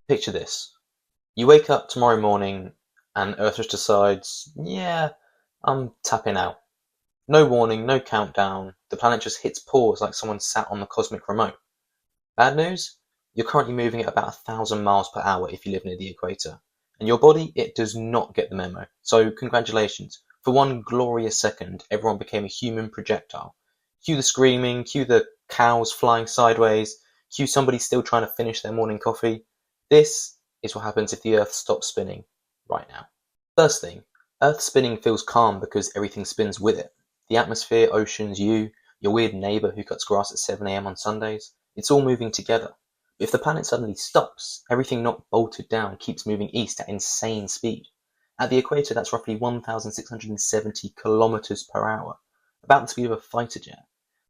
Picture this. You wake up tomorrow morning and Earth just decides, yeah, I'm tapping out. No warning, no countdown. The planet just hits pause like someone sat on the cosmic remote. Bad news? You're currently moving at about 1,000 miles per hour if you live near the equator. And your body, it does not get the memo. So congratulations. For one glorious second, everyone became a human projectile. Cue the screaming, cue the cows flying sideways, cue somebody still trying to finish their morning coffee. This is what happens if the Earth stops spinning right now. First thing, Earth spinning feels calm because everything spins with it. The atmosphere, oceans, you, your weird neighbour who cuts grass at 7 a.m. on Sundays, it's all moving together. But if the planet suddenly stops, everything not bolted down keeps moving east at insane speed. At the equator, that's roughly 1,670 kilometers per hour, about the speed of a fighter jet.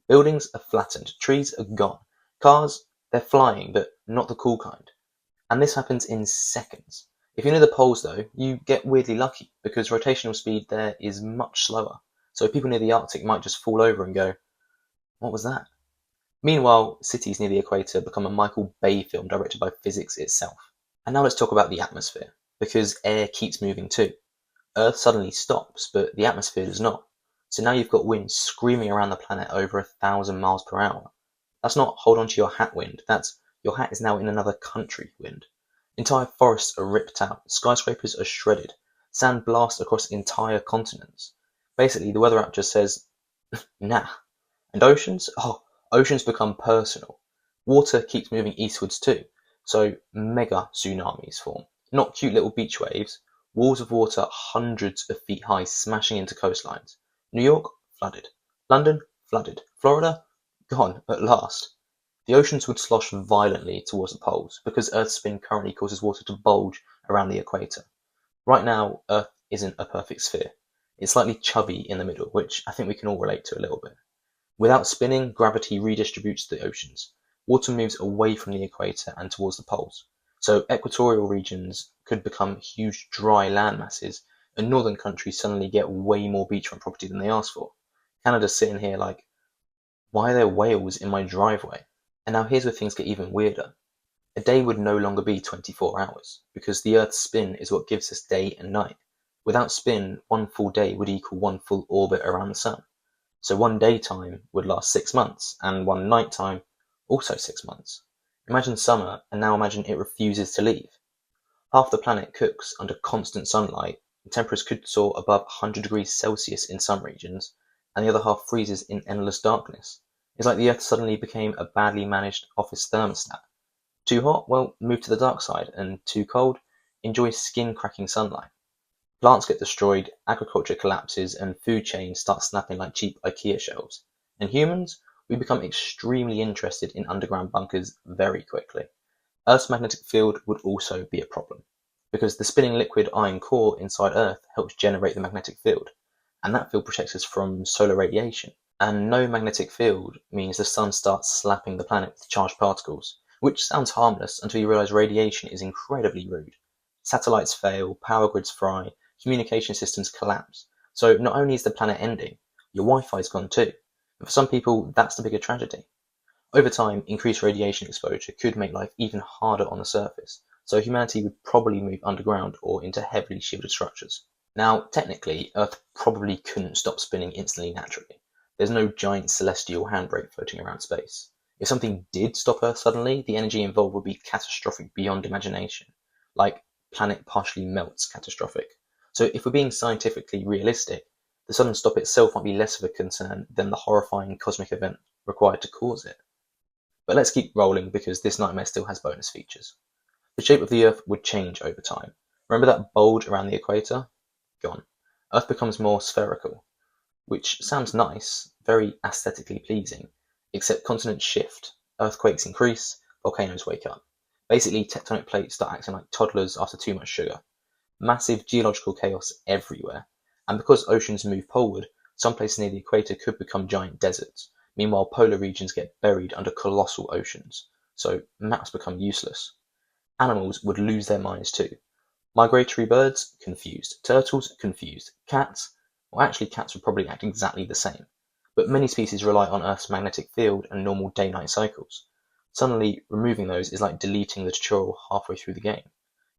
Buildings are flattened, trees are gone. Cars, they're flying, but not the cool kind. And this happens in seconds. If you're near the poles though, you get weirdly lucky because rotational speed there is much slower. So people near the Arctic might just fall over and go, what was that? Meanwhile, cities near the equator become a Michael Bay film directed by physics itself. And now let's talk about the atmosphere, because air keeps moving too. Earth suddenly stops, but the atmosphere does not. So now you've got wind screaming around the planet over 1,000 miles per hour. That's not hold on to your hat wind, that's your hat is now in another country wind. Entire forests are ripped out, skyscrapers are shredded, sand blasts across entire continents. Basically, the weather app just says, nah. And oceans? Oh, oceans become personal. Water keeps moving eastwards too, so mega tsunamis form. Not cute little beach waves, walls of water hundreds of feet high smashing into coastlines. New York, flooded. London, flooded. Florida, gone at last. The oceans would slosh violently towards the poles because Earth's spin currently causes water to bulge around the equator. Right now, Earth isn't a perfect sphere. It's slightly chubby in the middle, which I think we can all relate to a little bit. Without spinning, gravity redistributes the oceans. Water moves away from the equator and towards the poles. So equatorial regions could become huge dry land masses, and northern countries suddenly get way more beachfront property than they asked for. Canada's sitting here like, why are there whales in my driveway? And now here's where things get even weirder. A day would no longer be 24 hours, because the Earth's spin is what gives us day and night. Without spin, one full day would equal one full orbit around the sun. So one daytime would last 6 months, and one nighttime also 6 months. Imagine summer, and now imagine it refuses to leave. Half the planet cooks under constant sunlight, and temperatures could soar above 100 degrees Celsius in some regions, and the other half freezes in endless darkness. It's like the Earth suddenly became a badly managed office thermostat. Too hot? Well, move to the dark side, and too cold? Enjoy skin-cracking sunlight. Plants get destroyed, agriculture collapses, and food chains start snapping like cheap IKEA shelves. And humans? We become extremely interested in underground bunkers very quickly. Earth's magnetic field would also be a problem, because the spinning liquid iron core inside Earth helps generate the magnetic field, and that field protects us from solar radiation. And no magnetic field means the sun starts slapping the planet with charged particles, which sounds harmless until you realize radiation is incredibly rude. Satellites fail, power grids fry, communication systems collapse. So not only is the planet ending, your Wi-Fi's gone too. And for some people, that's the bigger tragedy. Over time, increased radiation exposure could make life even harder on the surface, so humanity would probably move underground or into heavily shielded structures. Now, technically, Earth probably couldn't stop spinning instantly naturally. There's no giant celestial handbrake floating around space. If something did stop Earth suddenly, the energy involved would be catastrophic beyond imagination. Like, planet partially melts catastrophic. So if we're being scientifically realistic, the sudden stop itself might be less of a concern than the horrifying cosmic event required to cause it. But let's keep rolling because this nightmare still has bonus features. The shape of the Earth would change over time. Remember that bulge around the equator? Gone. Earth becomes more spherical, which sounds nice, very aesthetically pleasing, except continents shift, earthquakes increase, volcanoes wake up. Basically, tectonic plates start acting like toddlers after too much sugar. Massive geological chaos everywhere. And because oceans move poleward, some places near the equator could become giant deserts. Meanwhile, polar regions get buried under colossal oceans. So maps become useless. Animals would lose their minds too. Migratory birds, confused. Turtles, confused. Cats, well actually cats would probably act exactly the same. But many species rely on Earth's magnetic field and normal day-night cycles. Suddenly, removing those is like deleting the tutorial halfway through the game.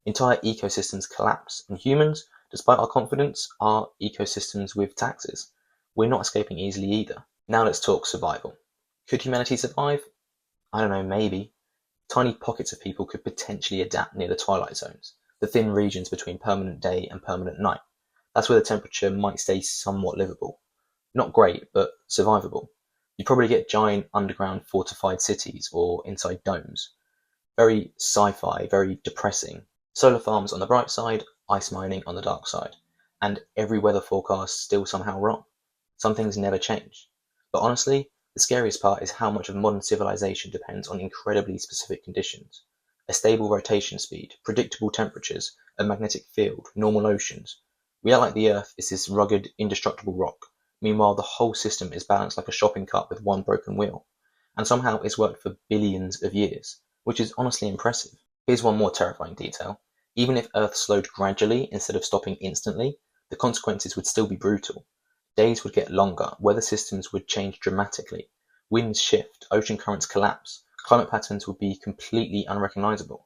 Entire ecosystems collapse, and humans, despite our confidence, are ecosystems with taxes. We're not escaping easily either. Now let's talk survival. Could humanity survive? I don't know, maybe. Tiny pockets of people could potentially adapt near the twilight zones, the thin regions between permanent day and permanent night. That's where the temperature might stay somewhat livable. Not great, but survivable. You'd probably get giant underground fortified cities or inside domes. Very sci-fi, very depressing. Solar farms on the bright side, ice mining on the dark side. And every weather forecast still somehow wrong. Some things never change. But honestly, the scariest part is how much of modern civilization depends on incredibly specific conditions. A stable rotation speed, predictable temperatures, a magnetic field, normal oceans. We act like the Earth is this rugged, indestructible rock. Meanwhile, the whole system is balanced like a shopping cart with one broken wheel. And somehow it's worked for billions of years, which is honestly impressive. Here's one more terrifying detail. Even if Earth slowed gradually instead of stopping instantly, the consequences would still be brutal. Days would get longer, weather systems would change dramatically, winds shift, ocean currents collapse, climate patterns would be completely unrecognizable.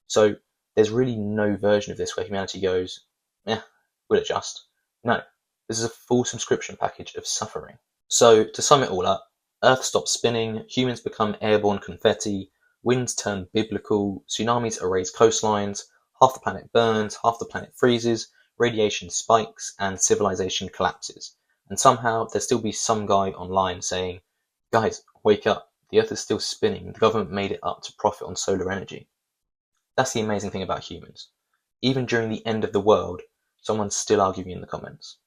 So there's really no version of this where humanity goes, we'll adjust. No, this is a full subscription package of suffering. So to sum it all up, Earth stops spinning, humans become airborne confetti, winds turn biblical, tsunamis erase coastlines, half the planet burns, half the planet freezes, radiation spikes, and civilization collapses. And somehow there'll still be some guy online saying, guys, wake up, the Earth is still spinning, the government made it up to profit on solar energy. That's the amazing thing about humans. Even during the end of the world, someone's still arguing in the comments.